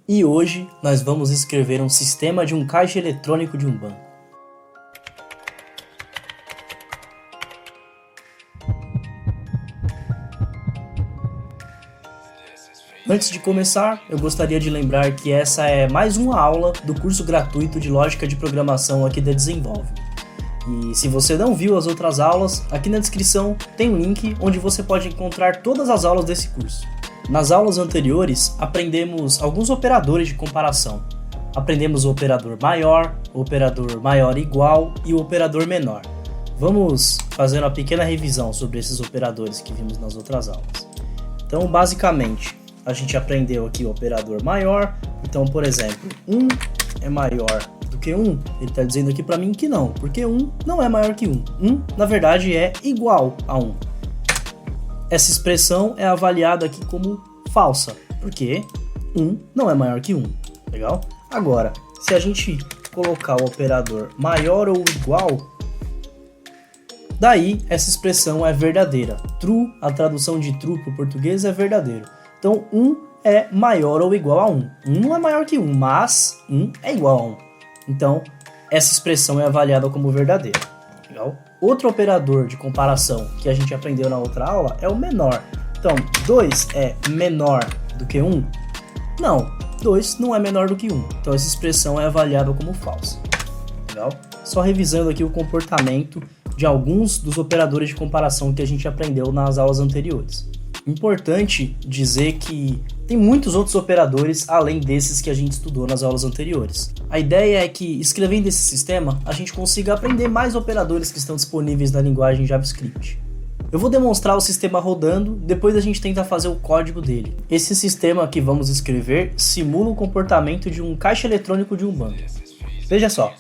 E hoje nós vamos escrever um sistema de um caixa eletrônico de um banco. Antes de começar, eu gostaria de lembrar que essa é mais uma aula do curso gratuito de Lógica de Programação aqui da Desenvolve. E se você não viu as outras aulas, aqui na descrição tem um link onde você pode encontrar todas as aulas desse curso. Nas aulas anteriores, aprendemos alguns operadores de comparação. Aprendemos o operador maior igual e o operador menor. Vamos fazer uma pequena revisão sobre esses operadores que vimos nas outras aulas. Então, basicamente, a gente aprendeu aqui o operador maior. Então, por exemplo, 1 é maior do que 1. Ele está dizendo aqui para mim que não, porque 1 não é maior que 1. 1, na verdade, é igual a 1. Essa expressão é avaliada aqui como falsa, porque 1 não é maior que 1. Legal? Agora, se a gente colocar o operador maior ou igual, daí essa expressão é verdadeira. True, a tradução de true para o português é verdadeiro. Então, 1 é maior ou igual a 1. 1 não é maior que 1, mas 1 é igual a 1. Então, essa expressão é avaliada como verdadeira. Legal? Outro operador de comparação que a gente aprendeu na outra aula é o menor. Então, 2 é menor do que 1? Não, 2 não é menor do que 1. Então, essa expressão é avaliada como falsa. Legal? Só revisando aqui o comportamento de alguns dos operadores de comparação que a gente aprendeu nas aulas anteriores. Importante dizer que tem muitos outros operadores além desses que a gente estudou nas aulas anteriores. A ideia é que, escrevendo esse sistema, a gente consiga aprender mais operadores que estão disponíveis na linguagem JavaScript. Eu vou demonstrar o sistema rodando, depois a gente tenta fazer o código dele. Esse sistema que vamos escrever simula o comportamento de um caixa eletrônico de um banco. Veja só,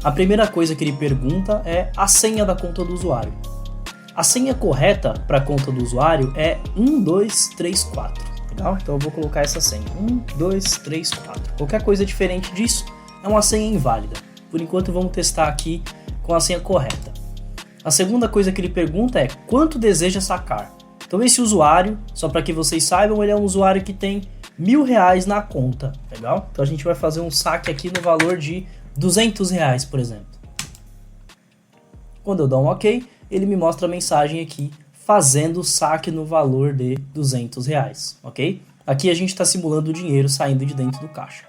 a primeira coisa que ele pergunta é a senha da conta do usuário. A senha correta para a conta do usuário é 1234. Legal? Então eu vou colocar essa senha. 1234. Qualquer coisa diferente disso é uma senha inválida. Por enquanto vamos testar aqui com a senha correta. A segunda coisa que ele pergunta é quanto deseja sacar. Então esse usuário, só para que vocês saibam, ele é um usuário que tem R$1.000 na conta. Legal? Então a gente vai fazer um saque aqui no valor de R$200, por exemplo. Quando eu dou um OK, ele me mostra a mensagem aqui, fazendo o saque no valor de R$200, ok? Aqui a gente está simulando o dinheiro saindo de dentro do caixa.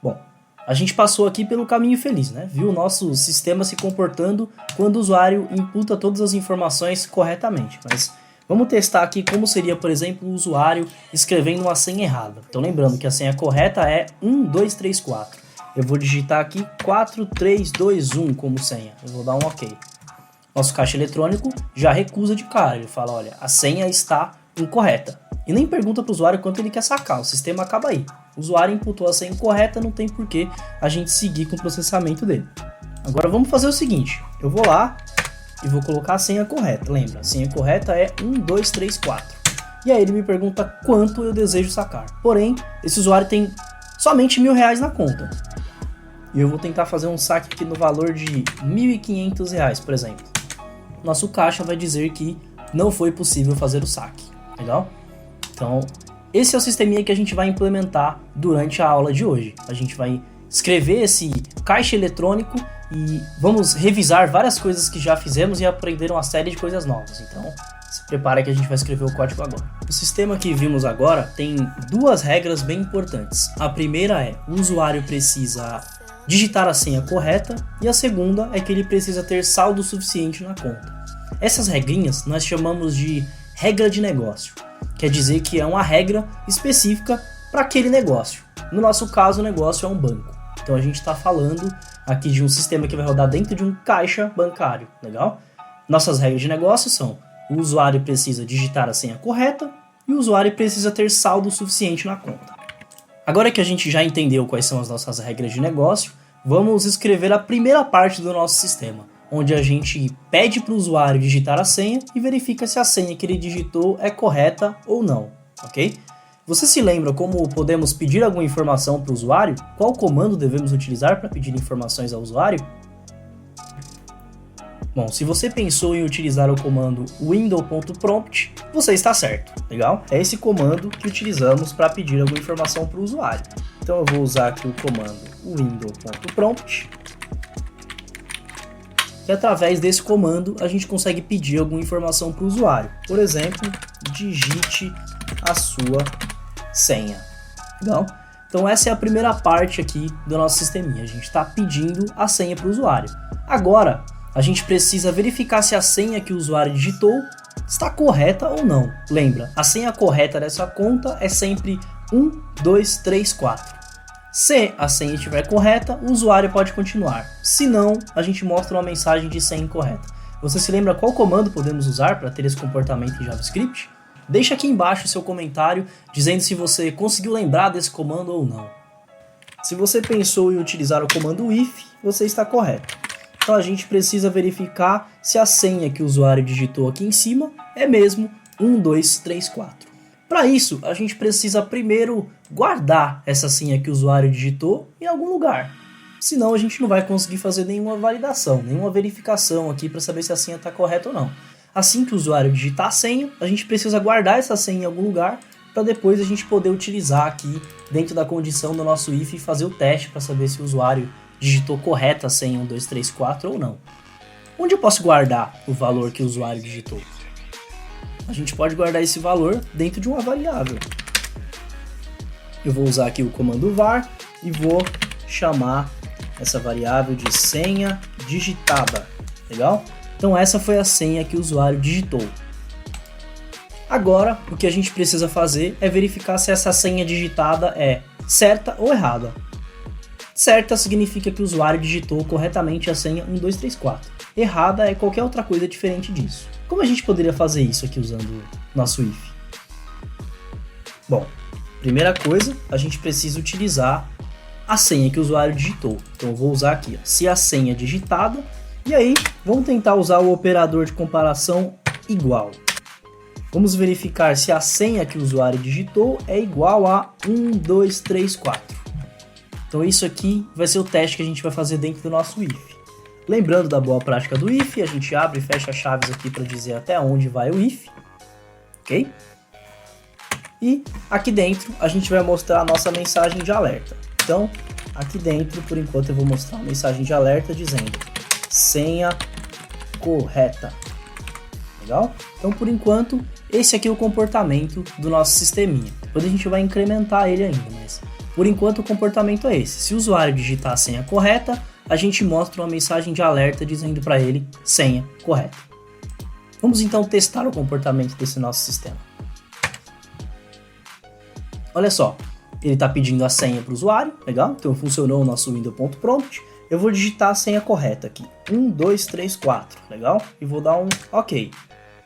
Bom, a gente passou aqui pelo caminho feliz, né? Viu o nosso sistema se comportando quando o usuário imputa todas as informações corretamente. Mas vamos testar aqui como seria, por exemplo, o usuário escrevendo uma senha errada. Então lembrando que a senha correta é 1234. Eu vou digitar aqui 4321 como senha. Eu vou dar um OK. Nosso caixa eletrônico já recusa de cara, ele fala, olha, a senha está incorreta. E nem pergunta para o usuário quanto ele quer sacar, o sistema acaba aí. O usuário imputou a senha incorreta, não tem por que a gente seguir com o processamento dele. Agora vamos fazer o seguinte, eu vou lá e vou colocar a senha correta, lembra? A senha correta é 1234. E aí ele me pergunta quanto eu desejo sacar. Porém, esse usuário tem somente R$1.000 na conta. E eu vou tentar fazer um saque aqui no valor de R$1.500, por exemplo. Nosso caixa vai dizer que não foi possível fazer o saque. Legal? Então, esse é o sisteminha que a gente vai implementar durante a aula de hoje. A gente vai escrever esse caixa eletrônico e vamos revisar várias coisas que já fizemos e aprender uma série de coisas novas. Então, se prepara que a gente vai escrever o código agora. O sistema que vimos agora tem duas regras bem importantes. A primeira é, o usuário precisa digitar a senha correta, e a segunda é que ele precisa ter saldo suficiente na conta. Essas regrinhas nós chamamos de regra de negócio, quer dizer que é uma regra específica para aquele negócio. No nosso caso, o negócio é um banco, então a gente está falando aqui de um sistema que vai rodar dentro de um caixa bancário, legal? Nossas regras de negócio são: o usuário precisa digitar a senha correta e o usuário precisa ter saldo suficiente na conta. Agora que a gente já entendeu quais são as nossas regras de negócio, vamos escrever a primeira parte do nosso sistema, onde a gente pede para o usuário digitar a senha e verifica se a senha que ele digitou é correta ou não, ok? Você se lembra como podemos pedir alguma informação para o usuário? Qual comando devemos utilizar para pedir informações ao usuário? Bom, se você pensou em utilizar o comando window.prompt, você está certo, legal? É esse comando que utilizamos para pedir alguma informação para o usuário. Então eu vou usar aqui o comando window.prompt, que através desse comando a gente consegue pedir alguma informação para o usuário. Por exemplo, digite a sua senha. Legal? Então essa é a primeira parte aqui do nosso sisteminha. A gente está pedindo a senha para o usuário. Agora, a gente precisa verificar se a senha que o usuário digitou está correta ou não. Lembra, a senha correta dessa conta é sempre 1234. Se a senha estiver correta, o usuário pode continuar. Se não, a gente mostra uma mensagem de senha incorreta. Você se lembra qual comando podemos usar para ter esse comportamento em JavaScript? Deixa aqui embaixo o seu comentário dizendo se você conseguiu lembrar desse comando ou não. Se você pensou em utilizar o comando if, você está correto. Então a gente precisa verificar se a senha que o usuário digitou aqui em cima é mesmo 1234. Para isso, a gente precisa primeiro guardar essa senha que o usuário digitou em algum lugar. Senão a gente não vai conseguir fazer nenhuma validação, nenhuma verificação aqui para saber se a senha está correta ou não. Assim que o usuário digitar a senha, a gente precisa guardar essa senha em algum lugar para depois a gente poder utilizar aqui dentro da condição do nosso if e fazer o teste para saber se o usuário digitou correta a senha 1234 ou não. Onde eu posso guardar o valor que o usuário digitou? A gente pode guardar esse valor dentro de uma variável. Eu vou usar aqui o comando var e vou chamar essa variável de senha digitada. Legal? Então essa foi a senha que o usuário digitou. Agora, o que a gente precisa fazer é verificar se essa senha digitada é certa ou errada. Certa significa que o usuário digitou corretamente a senha 1234. Errada é qualquer outra coisa diferente disso. Como a gente poderia fazer isso aqui usando nosso if? Bom, primeira coisa, a gente precisa utilizar a senha que o usuário digitou. Então eu vou usar aqui, ó, se a senha é digitada, e aí vamos tentar usar o operador de comparação igual. Vamos verificar se a senha que o usuário digitou é igual a 1234. Então isso aqui vai ser o teste que a gente vai fazer dentro do nosso if. Lembrando da boa prática do if, a gente abre e fecha chaves aqui para dizer até onde vai o if. Ok? E aqui dentro a gente vai mostrar a nossa mensagem de alerta. Então, aqui dentro, por enquanto, eu vou mostrar uma mensagem de alerta dizendo senha correta. Legal? Então, por enquanto, esse aqui é o comportamento do nosso sisteminha. Depois a gente vai incrementar ele ainda, mas por enquanto o comportamento é esse. Se o usuário digitar a senha correta, a gente mostra uma mensagem de alerta dizendo para ele senha correta. Vamos então testar o comportamento desse nosso sistema. Olha só, ele está pedindo a senha para o usuário, legal? Então funcionou o nosso window.prompt. Eu vou digitar a senha correta aqui, 1234, legal? E vou dar um OK.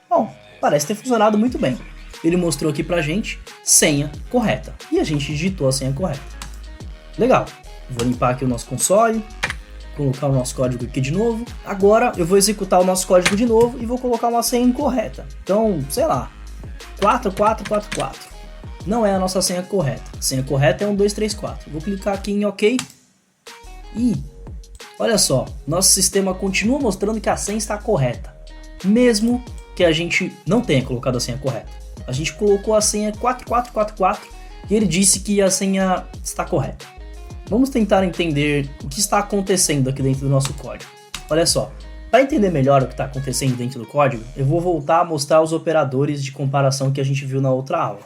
Bom, parece ter funcionado muito bem. Ele mostrou aqui pra gente senha correta. E a gente digitou a senha correta. Legal. Vou limpar aqui o nosso console, colocar o nosso código aqui de novo. Agora eu vou executar o nosso código de novo e vou colocar uma senha incorreta. Então, sei lá, 4444. Não é a nossa senha correta. A senha correta é 1234. Vou clicar aqui em OK. E olha só, nosso sistema continua mostrando que a senha está correta, mesmo que a gente não tenha colocado a senha correta. A gente colocou a senha 4444 e ele disse que a senha está correta. Vamos tentar entender o que está acontecendo aqui dentro do nosso código. Olha só, para entender melhor o que está acontecendo dentro do código, eu vou voltar a mostrar os operadores de comparação que a gente viu na outra aula.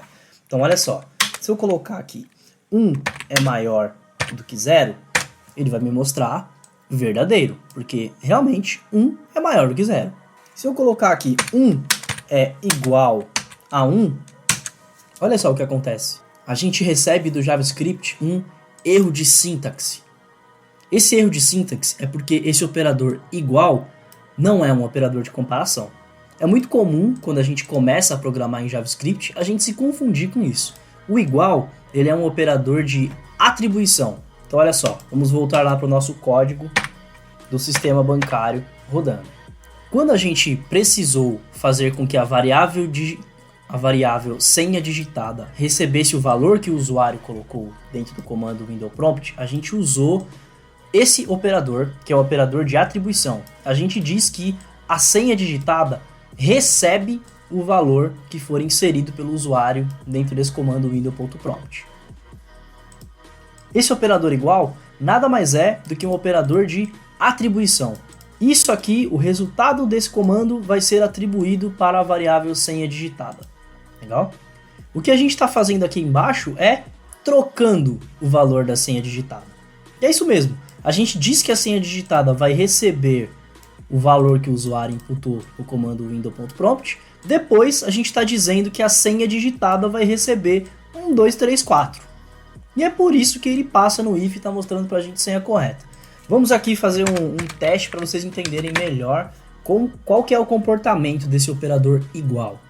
Então olha só, se eu colocar aqui 1 é maior do que 0, ele vai me mostrar verdadeiro, porque realmente 1 é maior do que 0. Se eu colocar aqui 1 é igual a 1, olha só o que acontece. A gente recebe do JavaScript um erro de sintaxe. Esse erro de sintaxe é porque esse operador igual não é um operador de comparação. É muito comum, quando a gente começa a programar em JavaScript, a gente se confundir com isso. O igual, ele é um operador de atribuição. Então olha só, vamos voltar lá para o nosso código do sistema bancário rodando. Quando a gente precisou fazer com que a variável senha digitada recebesse o valor que o usuário colocou dentro do comando window prompt, a gente usou esse operador, que é o operador de atribuição, a gente diz que a senha digitada recebe o valor que for inserido pelo usuário dentro desse comando window.prompt. Esse operador igual nada mais é do que um operador de atribuição. Isso aqui, o resultado desse comando vai ser atribuído para a variável senha digitada. Legal? O que a gente está fazendo aqui embaixo é trocando o valor da senha digitada. E é isso mesmo. A gente diz que a senha digitada vai receber o valor que o usuário imputou no comando window.prompt. Depois a gente está dizendo que a senha digitada vai receber 1, 2, 3, 4. E é por isso que ele passa no if e está mostrando para a gente a senha correta. Vamos aqui fazer um teste para vocês entenderem melhor qual que é o comportamento desse operador igual.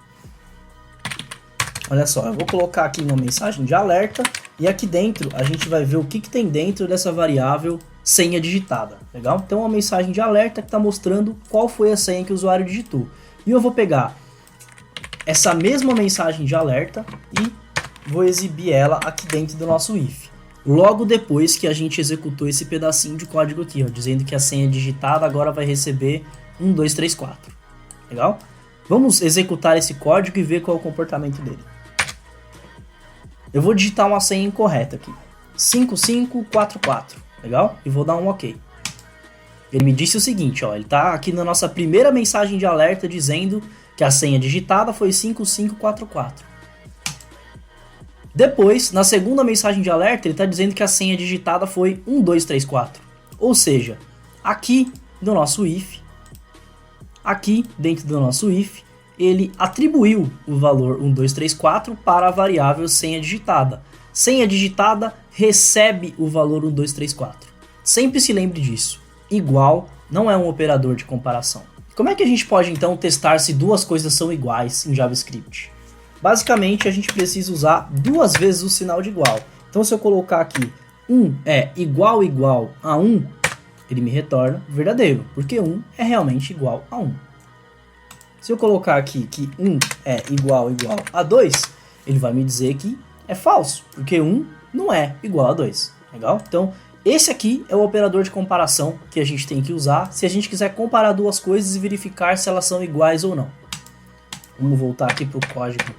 Olha só, eu vou colocar aqui uma mensagem de alerta e aqui dentro a gente vai ver o que tem dentro dessa variável senha digitada, legal? Então uma mensagem de alerta que está mostrando qual foi a senha que o usuário digitou. E eu vou pegar essa mesma mensagem de alerta e vou exibir ela aqui dentro do nosso if. Logo depois que a gente executou esse pedacinho de código aqui, ó, dizendo que a senha digitada agora vai receber 1, 2, 3, 4. Legal? Vamos executar esse código e ver qual é o comportamento dele. Eu vou digitar uma senha incorreta aqui. 5544. Legal? E vou dar um OK. Ele me disse o seguinte, ó, ele está aqui na nossa primeira mensagem de alerta dizendo que a senha digitada foi 5544. Depois, na segunda mensagem de alerta, ele está dizendo que a senha digitada foi 1234. Ou seja, aqui no nosso if, aqui dentro do nosso if, ele atribuiu o valor 1234 para a variável senha digitada. Senha digitada recebe o valor 1234. Sempre se lembre disso. Igual não é um operador de comparação. Como é que a gente pode então testar se duas coisas são iguais em JavaScript? Basicamente a gente precisa usar duas vezes o sinal de igual. Então se eu colocar aqui 1 é igual a 1, ele me retorna verdadeiro, porque 1 é realmente igual a 1. Se eu colocar aqui que 1 é igual a 2, ele vai me dizer que é falso, porque 1 não é igual a 2. Legal? Então esse aqui é o operador de comparação que a gente tem que usar se a gente quiser comparar duas coisas e verificar se elas são iguais ou não. Vamos voltar aqui para o código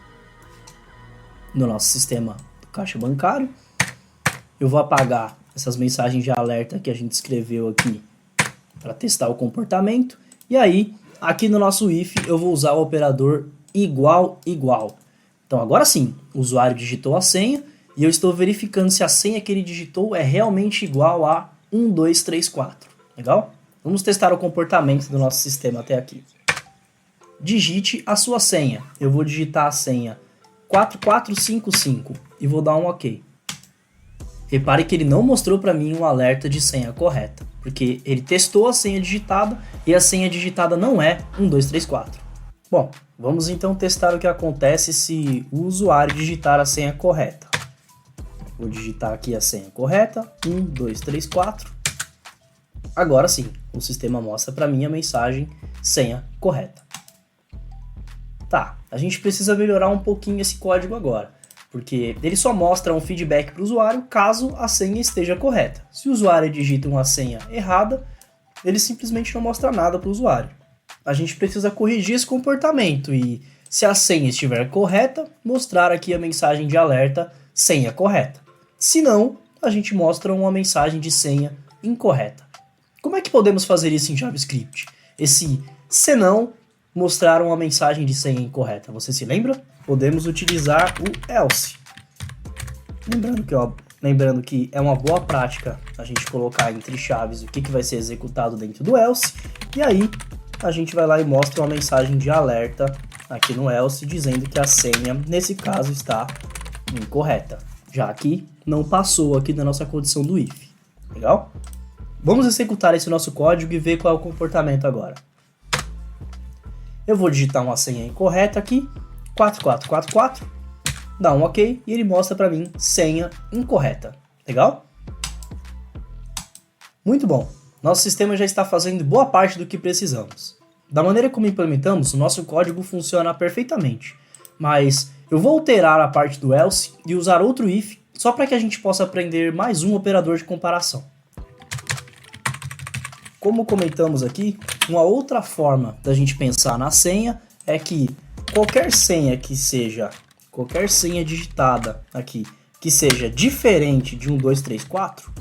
do nosso sistema do caixa bancário. Eu vou apagar essas mensagens de alerta que a gente escreveu aqui para testar o comportamento. E aí, aqui no nosso if, eu vou usar o operador igual. Então agora sim, o usuário digitou a senha e eu estou verificando se a senha que ele digitou é realmente igual a 1234. Legal? Vamos testar o comportamento do nosso sistema até aqui. Digite a sua senha. Eu vou digitar a senha 4455 e vou dar um OK. Repare que ele não mostrou para mim um alerta de senha correta, porque ele testou a senha digitada e a senha digitada não é 1234. Bom, vamos então testar o que acontece se o usuário digitar a senha correta. Vou digitar aqui a senha correta, 1234. Agora sim, o sistema mostra para mim a mensagem senha correta. Tá, a gente precisa melhorar um pouquinho esse código agora, porque ele só mostra um feedback para o usuário caso a senha esteja correta. Se o usuário digita uma senha errada, ele simplesmente não mostra nada para o usuário. A gente precisa corrigir esse comportamento e, se a senha estiver correta, mostrar aqui a mensagem de alerta senha correta. Se não, a gente mostra uma mensagem de senha incorreta. Como é que podemos fazer isso em JavaScript? Esse senão mostrar uma mensagem de senha incorreta. Você se lembra? Podemos utilizar o else. Lembrando que é uma boa prática a gente colocar entre chaves o que vai ser executado dentro do else. E aí a gente vai lá e mostra uma mensagem de alerta aqui no else dizendo que a senha, nesse caso, está incorreta, já que não passou aqui na nossa condição do if. Legal? Vamos executar esse nosso código e ver qual é o comportamento agora. Eu vou digitar uma senha incorreta aqui, 4444, dá um OK e ele mostra para mim senha incorreta. Legal? Muito bom. Nosso sistema já está fazendo boa parte do que precisamos. Da maneira como implementamos, o nosso código funciona perfeitamente, mas eu vou alterar a parte do else e usar outro if só para que a gente possa aprender mais um operador de comparação. como comentamos aqui, uma outra forma da gente pensar na senha é que qualquer senha digitada aqui, que seja diferente de 1234,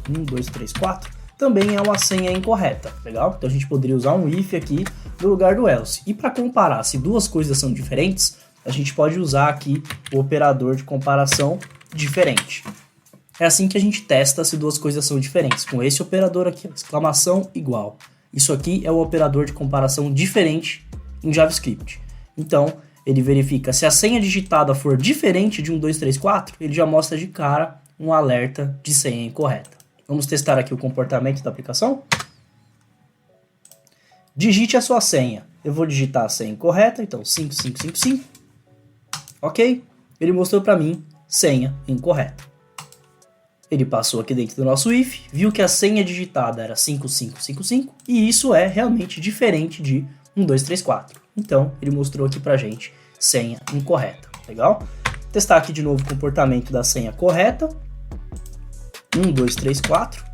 também é uma senha incorreta, legal? Então a gente poderia usar um if aqui no lugar do else. E para comparar se duas coisas são diferentes, a gente pode usar aqui o operador de comparação diferente. É assim que a gente testa se duas coisas são diferentes, com esse operador aqui, exclamação igual. Isso aqui é o operador de comparação diferente em JavaScript. Então, ele verifica se a senha digitada for diferente de 1234, ele já mostra de cara um alerta de senha incorreta. Vamos testar aqui o comportamento da aplicação? Digite a sua senha. Eu vou digitar a senha incorreta, então 5555. Ok? Ele mostrou para mim senha incorreta. Ele passou aqui dentro do nosso if, viu que a senha digitada era 5555 e isso é realmente diferente de 1234. Então, ele mostrou aqui pra gente senha incorreta. Legal? Testar aqui de novo o comportamento da senha correta. 1234.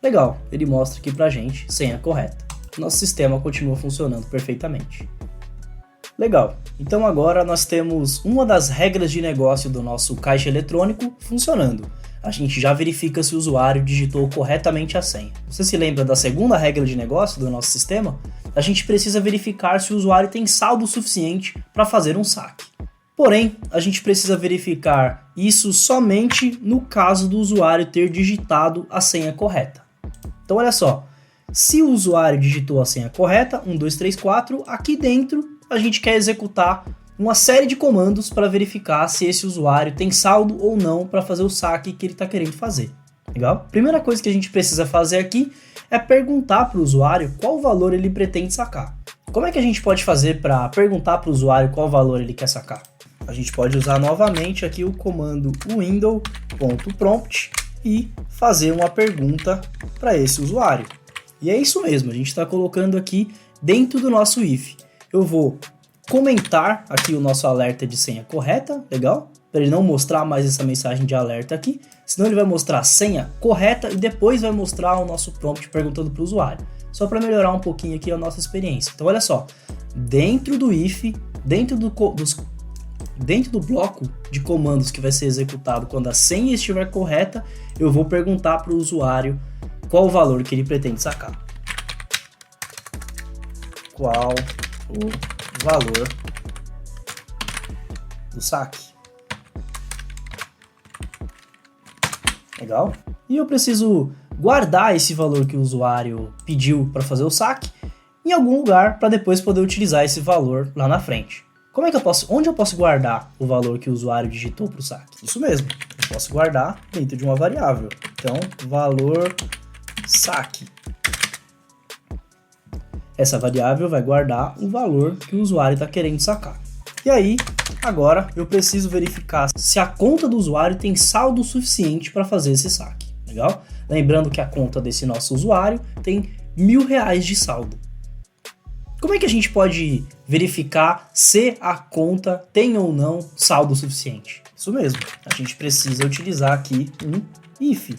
Legal, ele mostra aqui pra gente senha correta. Nosso sistema continua funcionando perfeitamente. Legal, então agora nós temos uma das regras de negócio do nosso caixa eletrônico funcionando. A gente já verifica se o usuário digitou corretamente a senha. Você se lembra da segunda regra de negócio do nosso sistema? A gente precisa verificar se o usuário tem saldo suficiente para fazer um saque. Porém, a gente precisa verificar isso somente no caso do usuário ter digitado a senha correta. Então olha só, se o usuário digitou a senha correta, 1234, aqui dentro a gente quer executar uma série de comandos para verificar se esse usuário tem saldo ou não para fazer o saque que ele está querendo fazer. Legal? Primeira coisa que a gente precisa fazer aqui é perguntar para o usuário qual valor ele pretende sacar. Como é que a gente pode fazer para perguntar para o usuário qual valor ele quer sacar? A gente pode usar novamente aqui o comando window.prompt e fazer uma pergunta para esse usuário. E é isso mesmo, a gente está colocando aqui dentro do nosso if. Eu vou comentar aqui o nosso alerta de senha correta, legal? Para ele não mostrar mais essa mensagem de alerta aqui, senão ele vai mostrar a senha correta e depois vai mostrar o nosso prompt perguntando para o usuário. Só para melhorar um pouquinho aqui a nossa experiência. Então olha só, dentro do if, dentro do bloco de comandos que vai ser executado quando a senha estiver correta, eu vou perguntar para o usuário qual o valor que ele pretende sacar. Qual o valor do saque? Legal? E eu preciso guardar esse valor que o usuário pediu para fazer o saque em algum lugar para depois poder utilizar esse valor lá na frente. Como é que eu posso? Onde eu posso guardar o valor que o usuário digitou para o saque? Isso mesmo, eu posso guardar dentro de uma variável. Então, valor saque. Essa variável vai guardar o valor que o usuário está querendo sacar. E aí, agora eu preciso verificar se a conta do usuário tem saldo suficiente para fazer esse saque. Legal? Lembrando que a conta desse nosso usuário tem R$1.000 de saldo. Como é que a gente pode verificar se a conta tem ou não saldo suficiente? Isso mesmo, a gente precisa utilizar aqui um if.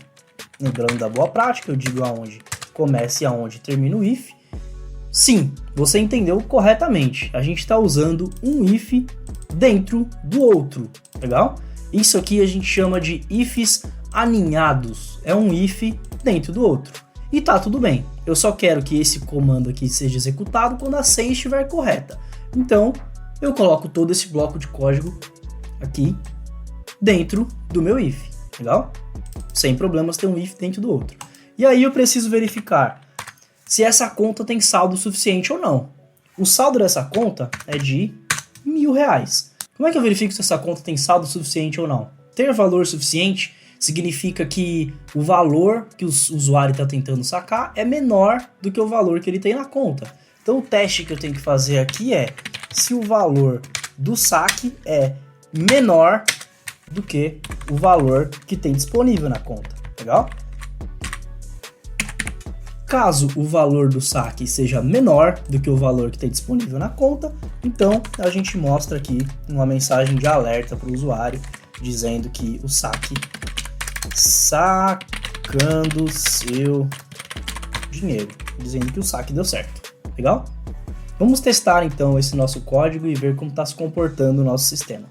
Lembrando da boa prática, eu digo aonde começa e aonde termina o if. Sim, você entendeu corretamente. A gente está usando um if dentro do outro, legal? Isso aqui a gente chama de ifs aninhados. É um if dentro do outro. E tá tudo bem. Eu só quero que esse comando aqui seja executado quando a senha estiver correta. Então, eu coloco todo esse bloco de código aqui dentro do meu if, legal? Sem problemas ter um if dentro do outro. E aí eu preciso verificar se essa conta tem saldo suficiente ou não. O saldo dessa conta é de R$1.000. Como é que eu verifico se essa conta tem saldo suficiente ou não? Ter valor suficiente significa que o valor que o usuário está tentando sacar é menor do que o valor que ele tem na conta. Então o teste que eu tenho que fazer aqui é se o valor do saque é menor do que o valor que tem disponível na conta. Legal? Caso o valor do saque seja menor do que o valor que tem disponível na conta, então a gente mostra aqui uma mensagem de alerta para o usuário dizendo que o saque sacando seu dinheiro, dizendo que o saque deu certo. Legal? Vamos testar então esse nosso código e ver como está se comportando o nosso sistema.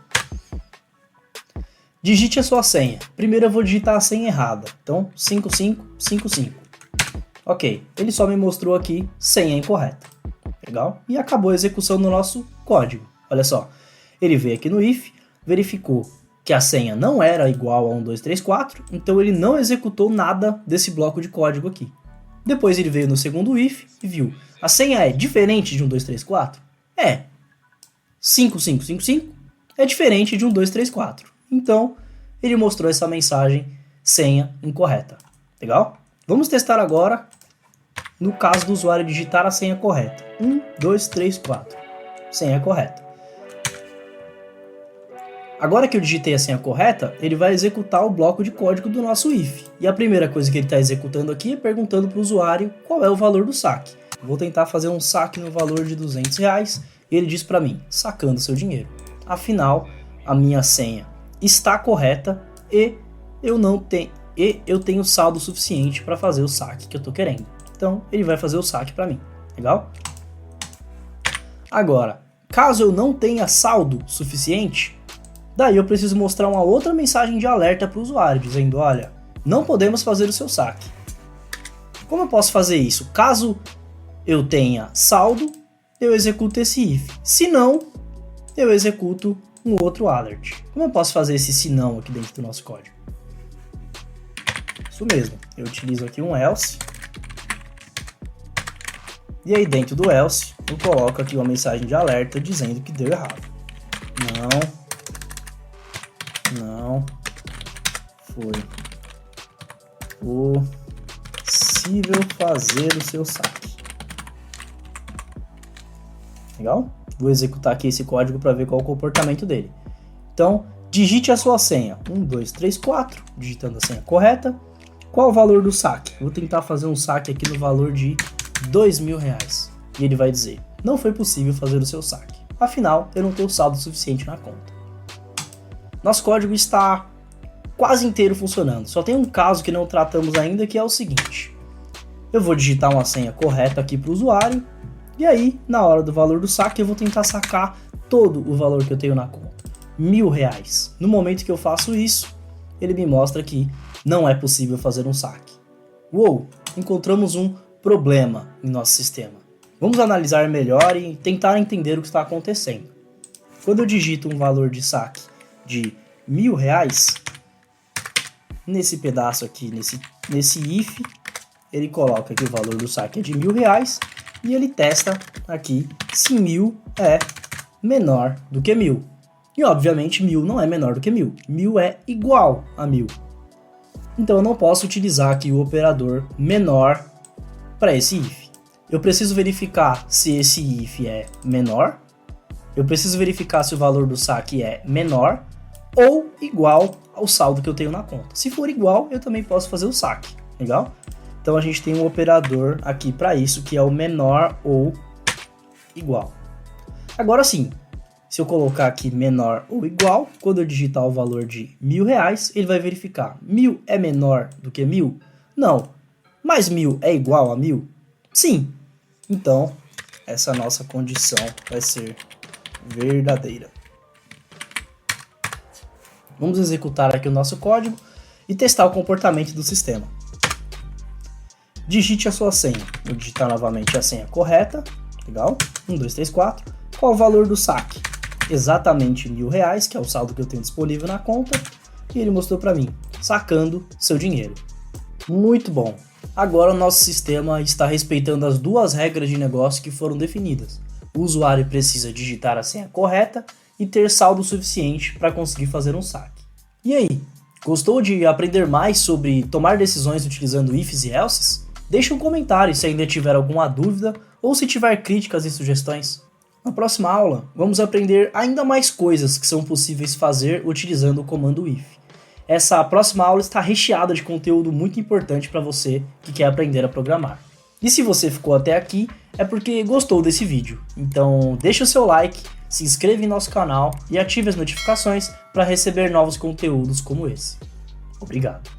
Digite a sua senha. Primeiro eu vou digitar a senha errada. Então, 5555. Ok, ele só me mostrou aqui senha incorreta. Legal? E acabou a execução do nosso código. Olha só, ele veio aqui no if, verificou que a senha não era igual a 1234, então ele não executou nada desse bloco de código aqui. Depois ele veio no segundo if e viu, a senha é diferente de 1234? É. 5555 é diferente de 1234. Então, ele mostrou essa mensagem senha incorreta. Legal? Vamos testar agora no caso do usuário digitar a senha correta. 1234. Senha correta. Agora que eu digitei a senha correta, ele vai executar o bloco de código do nosso if. E a primeira coisa que ele está executando aqui é perguntando para o usuário qual é o valor do saque. Vou tentar fazer um saque no valor de R$200 e ele diz para mim, sacando seu dinheiro. Afinal, a minha senha está correta e eu tenho saldo suficiente para fazer o saque que eu estou querendo. Então, ele vai fazer o saque para mim. Legal? Agora, caso eu não tenha saldo suficiente, daí eu preciso mostrar uma outra mensagem de alerta para o usuário, dizendo, olha, não podemos fazer o seu saque. Como eu posso fazer isso? Caso eu tenha saldo, eu executo esse if. Se não, eu executo um outro alert. Como eu posso fazer esse se não aqui dentro do nosso código? Isso mesmo, eu utilizo aqui um else. E aí dentro do else, eu coloco aqui uma mensagem de alerta dizendo que deu errado. Não foi possível fazer o seu saque. Legal? Vou executar aqui esse código para ver qual é o comportamento dele. Então, digite a sua senha. 1234, digitando a senha correta. Qual o valor do saque? Vou tentar fazer um saque aqui no valor de R$2.000. E ele vai dizer, não foi possível fazer o seu saque. Afinal, eu não tenho saldo suficiente na conta. Nosso código está quase inteiro funcionando. Só tem um caso que não tratamos ainda, que é o seguinte. Eu vou digitar uma senha correta aqui para o usuário. E aí, na hora do valor do saque, eu vou tentar sacar todo o valor que eu tenho na conta. R$1.000. No momento que eu faço isso, ele me mostra que não é possível fazer um saque. Uou! Encontramos um problema em nosso sistema. Vamos analisar melhor e tentar entender o que está acontecendo. Quando eu digito um valor de saque de R$1.000, nesse pedaço aqui, nesse if, ele coloca que o valor do saque é de R$1.000 e ele testa aqui se 1.000 é menor do que 1.000. E obviamente 1.000 não é menor do que 1.000. 1.000 é igual a 1.000. Então eu não posso utilizar aqui o operador menor para esse if. Eu preciso verificar se esse if é menor. Eu preciso verificar se o valor do saque é menor ou igual ao saldo que eu tenho na conta. Se for igual, eu também posso fazer o saque. Legal? Então a gente tem um operador aqui para isso, que é o menor ou igual. Agora sim, se eu colocar aqui menor ou igual, quando eu digitar o valor de R$1.000, ele vai verificar. 1.000 é menor do que 1.000? Não. Mas 1.000 é igual a 1.000? Sim. Então, essa nossa condição vai ser verdadeira. Vamos executar aqui o nosso código e testar o comportamento do sistema. Digite a sua senha. Vou digitar novamente a senha correta. Legal. 1234. Qual o valor do saque? Exatamente R$1.000, que é o saldo que eu tenho disponível na conta. E ele mostrou para mim, sacando seu dinheiro. Muito bom. Agora o nosso sistema está respeitando as duas regras de negócio que foram definidas. O usuário precisa digitar a senha correta e ter saldo suficiente para conseguir fazer um saque. E aí, gostou de aprender mais sobre tomar decisões utilizando ifs e elses? Deixe um comentário se ainda tiver alguma dúvida ou se tiver críticas e sugestões. Na próxima aula, vamos aprender ainda mais coisas que são possíveis fazer utilizando o comando if. Essa próxima aula está recheada de conteúdo muito importante para você que quer aprender a programar. E se você ficou até aqui, é porque gostou desse vídeo. Então deixa o seu like, se inscreva em nosso canal e ative as notificações para receber novos conteúdos como esse. Obrigado!